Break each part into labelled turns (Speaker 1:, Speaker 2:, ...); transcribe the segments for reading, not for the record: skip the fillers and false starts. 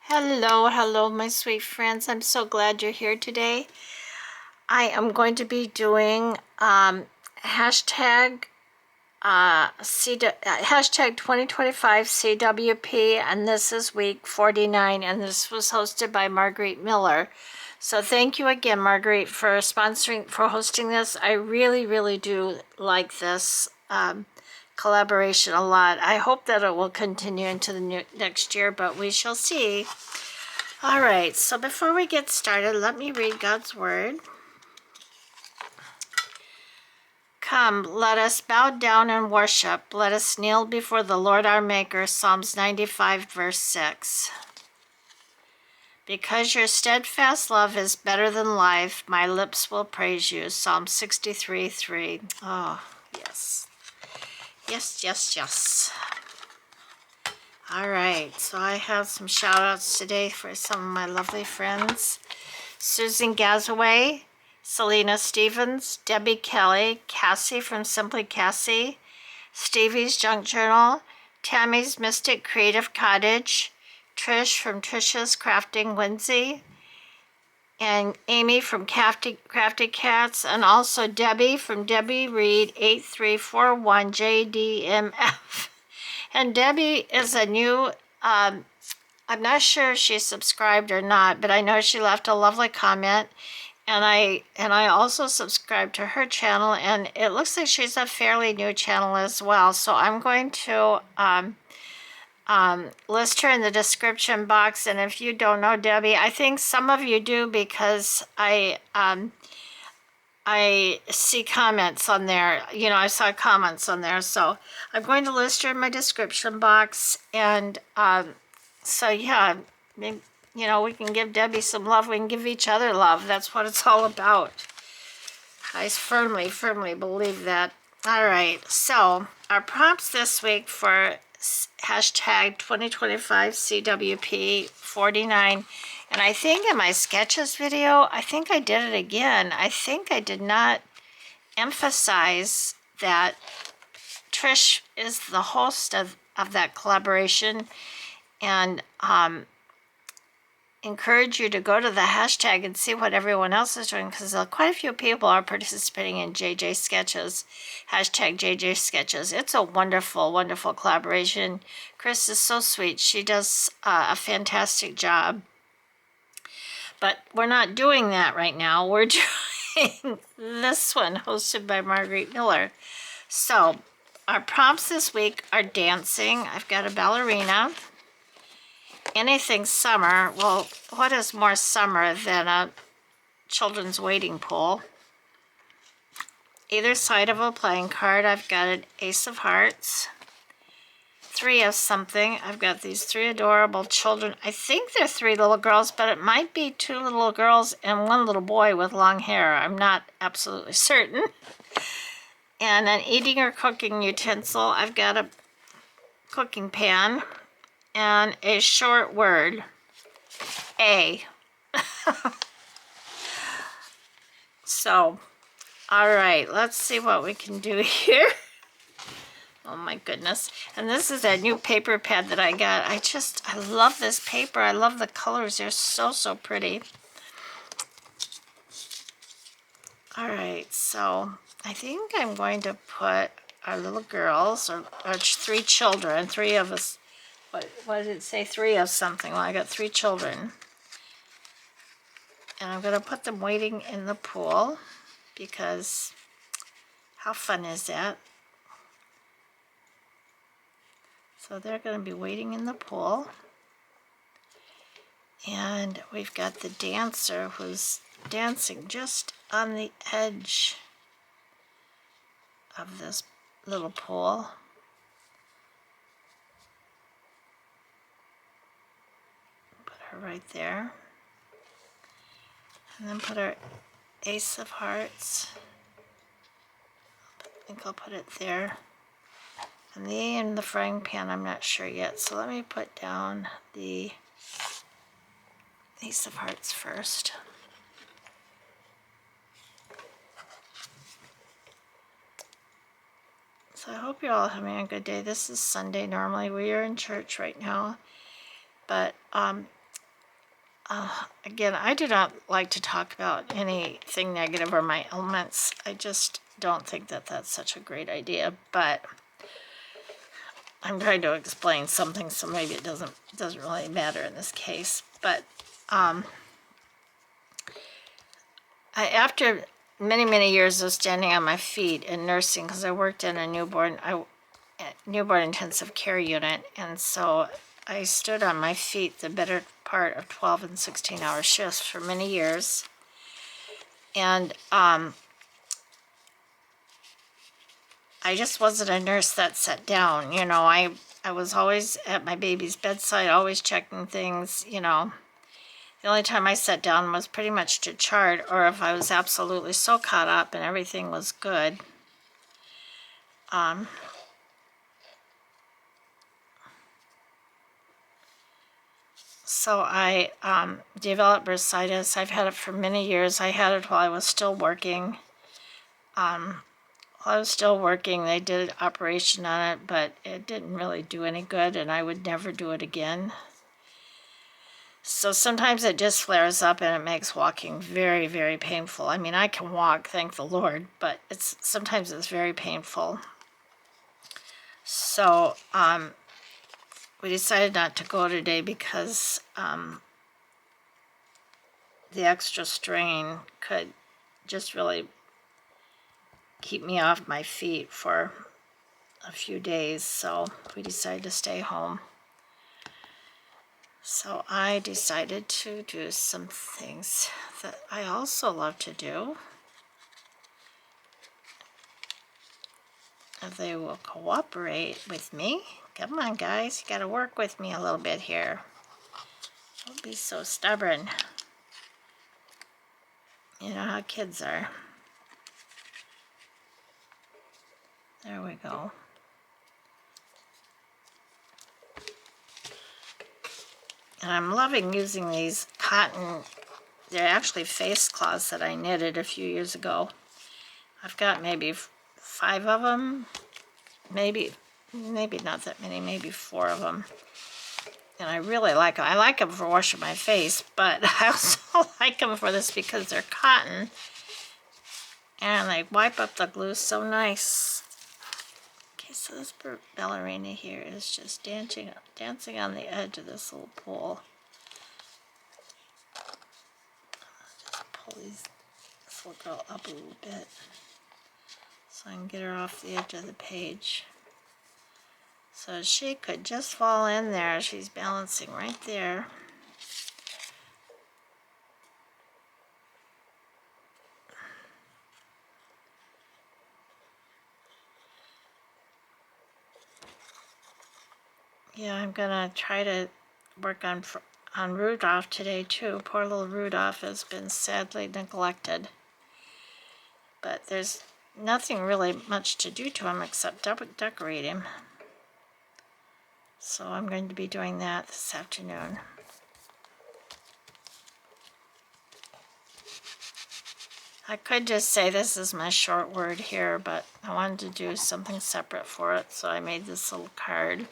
Speaker 1: Hello, hello, my sweet friends. I'm so glad you're here today. I am going to be doing hashtag hashtag 2025 CWP, and this is week 49, and this was hosted by Margarete Miller. So thank you again, Margarete, for hosting this. I really, really do like this collaboration a lot. I hope that it will continue into the next year, but we shall see. All right, so before we get started, let me read God's word. Come, let us bow down and worship. Let us kneel before the Lord our Maker. Psalms 95, verse 6. Because your steadfast love is better than life, my lips will praise you. Psalm 63, 3. Oh, yes. Yes, yes, yes. All right, so I have some shout outs today for some of my lovely friends. Susan Gazaway, Selena Stevens, Debbie Kelly, Cassie from Simply Cassie, Stevie's Junk Journal, Tammy's Mystic Creative Cottage, Trish from Trisha's Crafting Whimsy, and Amy from Crafty Cats, and also Debbie from Debbie Reed 8341 JDMF. And Debbie is a new, I'm not sure if she's subscribed or not, but I know she left a lovely comment, and I also subscribed to her channel, and it looks like she's a fairly new channel as well. So I'm going to list her in the description box. And if you don't know Debbie, I think some of you do, because I see comments on there. You know, I saw comments on there, so I'm going to list her in my description box. And so yeah, maybe, you know, we can give Debbie some love. We can give each other love. That's what it's all about. I firmly, firmly believe that. All right, so our prompts this week for hashtag 2025 CWP 49. And I think in my sketches video, I think I did it again. I think I did not emphasize that Trish is the host of that collaboration, and encourage you to go to the hashtag and see what everyone else is doing, because quite a few people are participating in JJ Sketches, hashtag JJ Sketches. It's a wonderful, wonderful collaboration. Chris is so sweet. She does a fantastic job. But we're not doing that right now. We're doing this one, hosted by Margarete Miller. So our prompts this week are dancing. I've got a ballerina. Anything summer. Well, what is more summer than a children's wading pool? Either side of a playing card, I've got an Ace of Hearts. 3 of something. I've got these 3 adorable children. I think they're 3 little girls, but it might be 2 little girls and 1 little boy with long hair. I'm not absolutely certain. And an eating or cooking utensil. I've got a cooking pan and a short word. A. So, all right, let's see what we can do here. Oh my goodness. And this is a new paper pad that I got. I love this paper. I love the colors. They're so, so pretty. All right, so I think I'm going to put our little girls, or 3 children, 3 of us. What did it say? 3 of something. Well, I got 3 children. And I'm going to put them wading in the pool, because how fun is that? So they're going to be wading in the pool. And we've got the dancer who's dancing just on the edge of this little pool. Put her right there. And then put our Ace of Hearts. I think I'll put it there. And the A in the frying pan, I'm not sure yet. So let me put down the Ace of Hearts first. So I hope you're all having a good day. This is Sunday. Normally we are in church right now. But Again, I do not like to talk about anything negative or my ailments. I just don't think that that's such a great idea, but I'm trying to explain something, so maybe it doesn't really matter in this case. But after many years of standing on my feet and nursing, because I worked in a newborn intensive care unit, and so I stood on my feet the better part of 12 and 16-hour shifts for many years. And I just wasn't a nurse that sat down. You know, I was always at my baby's bedside, always checking things, you know. The only time I sat down was pretty much to chart, or if I was absolutely so caught up and everything was good. So I developed bursitis. I've had it for many years. I had it while I was still working. While I was still working, they did an operation on it, but it didn't really do any good, and I would never do it again. So sometimes it just flares up and it makes walking very painful. I mean, I can walk, thank the Lord, but sometimes it's very painful. So we decided not to go today because the extra strain could just really keep me off my feet for a few days. So we decided to stay home. So I decided to do some things that I also love to do. If they will cooperate with me. Come on, guys, you gotta work with me a little bit here. Don't be so stubborn. You know how kids are. There we go. And I'm loving using these cotton, they're actually face cloths that I knitted a few years ago. I've got maybe 5 of them, maybe not that many, maybe 4 of them. And I really like them. I like them for washing my face, but I also like them for this because they're cotton. And they wipe up the glue so nice. Okay, so this ballerina here is just dancing on the edge of this little pool. Just pull this little girl up a little bit so I can get her off the edge of the page. So she could just fall in there. She's balancing right there. Yeah, I'm gonna try to work on Rudolph today too. Poor little Rudolph has been sadly neglected. But there's nothing really much to do to him except decorate him. So I'm going to be doing that this afternoon. I could just say this is my short word here, but I wanted to do something separate for it, so I made this little card.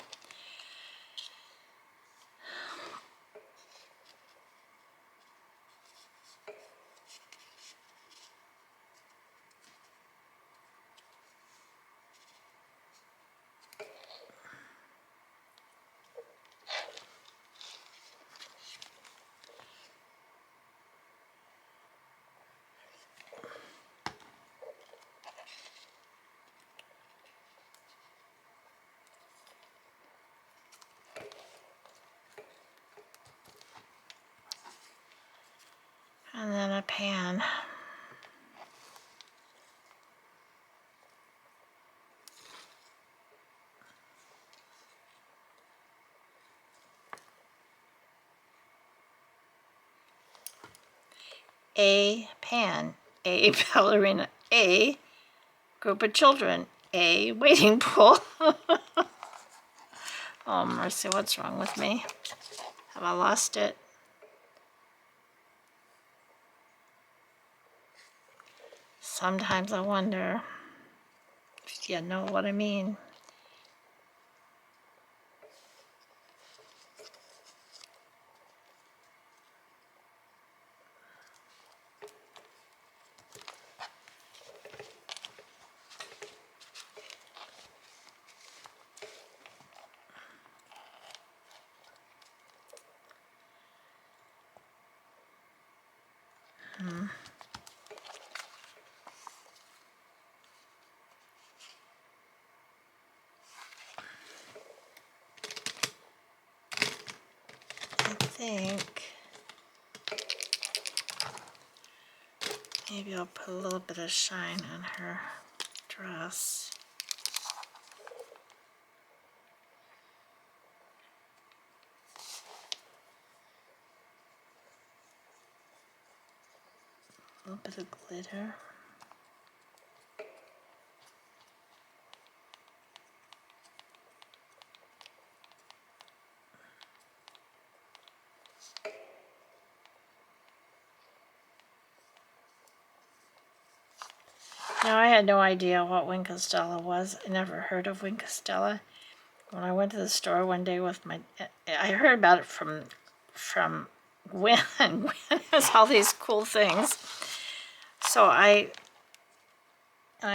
Speaker 1: And then a pan. A pan, a ballerina, a group of children, a waiting pool. Oh, mercy, what's wrong with me? Have I lost it? Sometimes I wonder if you know what I mean. think maybe I'll put a little bit of shine on her dress. A little bit of glitter. Now, I had no idea what Wink Stella was. I never heard of Wink Stella. When I went to the store one day with I heard about it from Gwen. Gwen has all these cool things. So I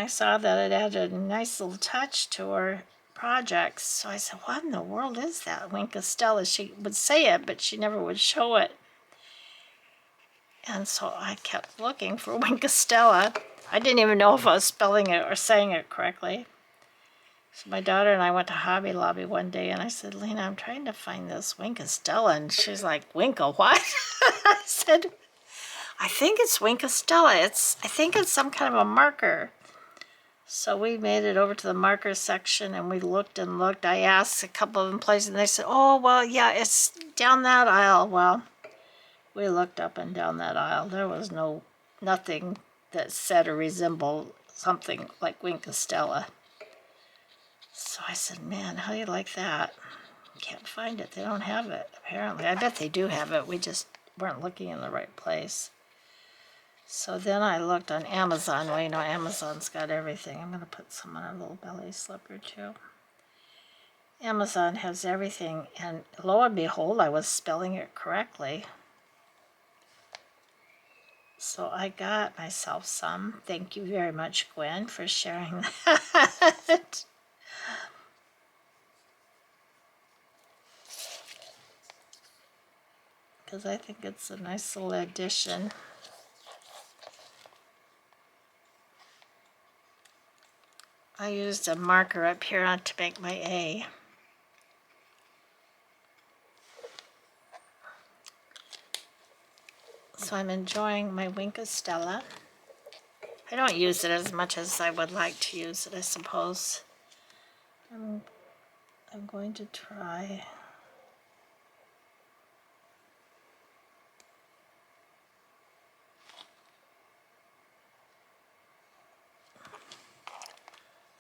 Speaker 1: saw that it added a nice little touch to her projects. So I said, what in the world is that? Wink Stella. She would say it, but she never would show it. And so I kept looking for Wink Stella. I didn't even know if I was spelling it or saying it correctly. So my daughter and I went to Hobby Lobby one day, and I said, Lena, I'm trying to find this Wink Stella. And she's like, Wink what? I said, I think it's Wink Stella. I think it's some kind of a marker. So we made it over to the marker section, and we looked and looked. I asked a couple of them places, and they said, oh, well, yeah, it's down that aisle. Well, we looked up and down that aisle. There was nothing that said or resembled something like Wink Stella. So I said, man, how do you like that? Can't find it. They don't have it, apparently. I bet they do have it. We just weren't looking in the right place. So then I looked on Amazon. Well, you know, Amazon's got everything. I'm going to put some on a little belly slipper, too. Amazon has everything. And lo and behold, I was spelling it correctly. So I got myself some. Thank you very much, Gwen, for sharing that. Because I think it's a nice little addition. I used a marker up here to make my A. So I'm enjoying my Wink Stella. I don't use it as much as I would like to use it, I suppose. I'm going to try.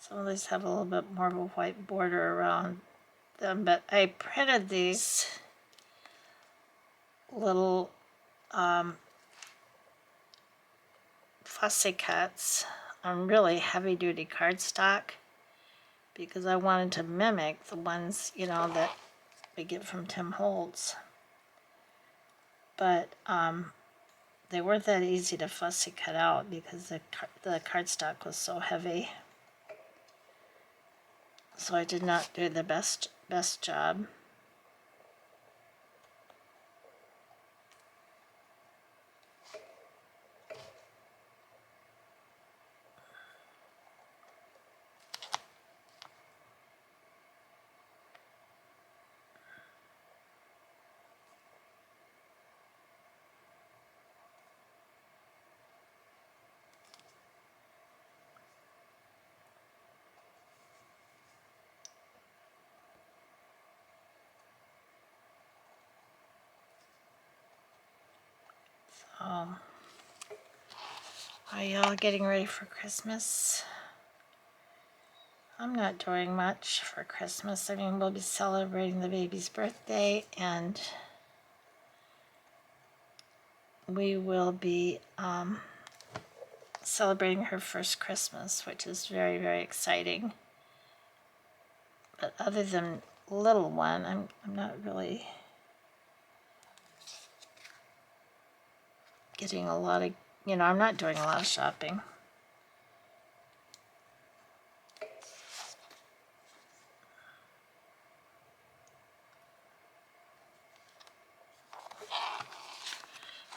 Speaker 1: Some of these have a little bit more of a white border around them, but I printed these little fussy cuts on really heavy-duty cardstock because I wanted to mimic the ones, you know, that we get from Tim Holtz. But they weren't that easy to fussy cut out because the cardstock was so heavy. So I did not do the best job. Are y'all getting ready for Christmas? I'm not doing much for Christmas. I mean, we'll be celebrating the baby's birthday, and we will be celebrating her first Christmas, which is very, very exciting. But other than little one, I'm not really getting a lot of, you know, I'm not doing a lot of shopping.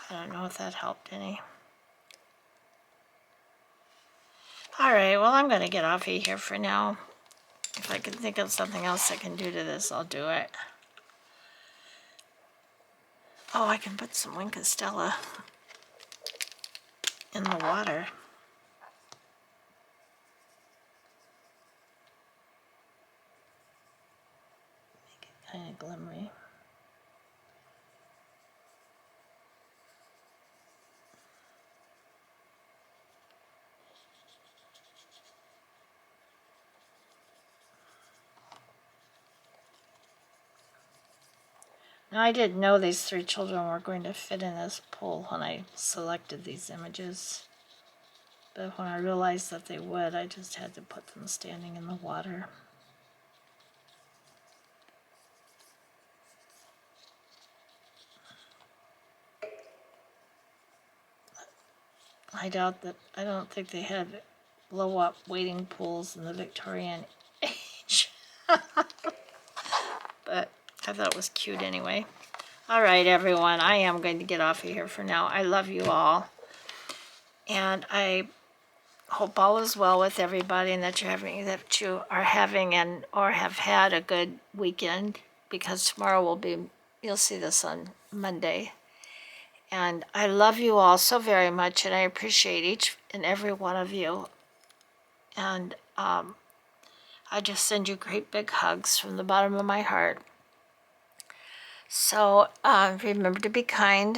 Speaker 1: I don't know if that helped any. All right, well, I'm going to get off of here for now. If I can think of something else I can do to this, I'll do it. Oh, I can put some Wink Stella in the water. Make it kind of glimmery. Now, I didn't know these 3 children were going to fit in this pool when I selected these images. But when I realized that they would, I just had to put them standing in the water. I don't think they had blow-up waiting pools in the Victorian age. But I thought it was cute anyway. All right, everyone, I am going to get off of here for now. I love you all. And I hope all is well with everybody and that you are having and or have had a good weekend, because tomorrow will be, you'll see this on Monday. And I love you all so very much, and I appreciate each and every one of you. And I just send you great big hugs from the bottom of my heart. So remember to be kind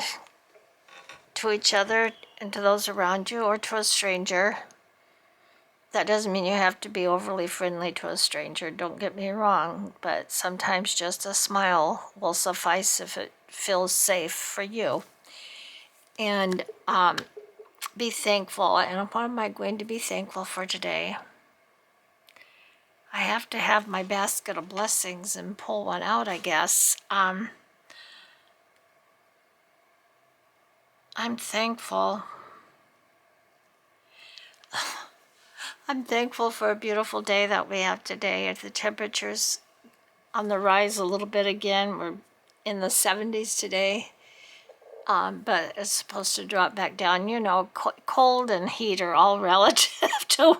Speaker 1: to each other and to those around you, or to a stranger. That doesn't mean you have to be overly friendly to a stranger, don't get me wrong, but sometimes just a smile will suffice if it feels safe for you. And be thankful. And what am I going to be thankful for today? I have to have my basket of blessings and pull one out, I guess. I'm thankful. I'm thankful for a beautiful day that we have today. If the temperature's on the rise a little bit again, we're in the 70s today. But it's supposed to drop back down. You know, cold and heat are all relative to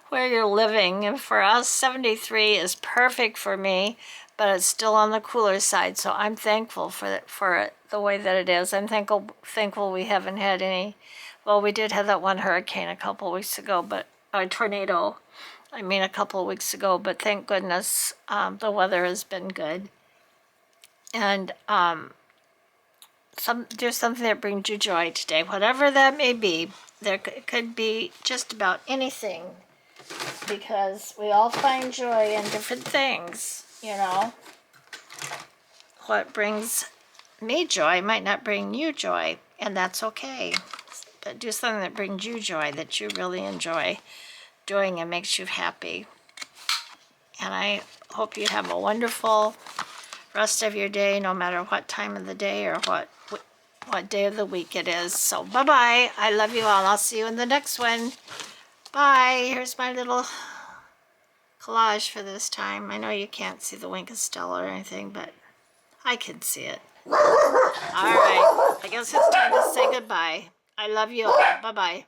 Speaker 1: where you're living. And for us, 73 is perfect for me, but it's still on the cooler side. So I'm thankful for it the way that it is. I'm thankful we haven't had any. Well, we did have that one hurricane a couple weeks ago, but a tornado. I mean, a couple of weeks ago. But thank goodness the weather has been good. And there's something that brings you joy today, whatever that may be. It could be just about anything, because we all find joy in different things, you know. What brings me joy might not bring you joy, and that's okay. But do something that brings you joy, that you really enjoy doing and makes you happy. And I hope you have a wonderful rest of your day, no matter what time of the day or what day of the week it is. So bye-bye. I love you all. I'll see you in the next one. Bye. Here's my little collage for this time. I know you can't see the Wink Stella or anything, but I can see it. All right. I guess it's time to say goodbye. I love you all. Bye-bye.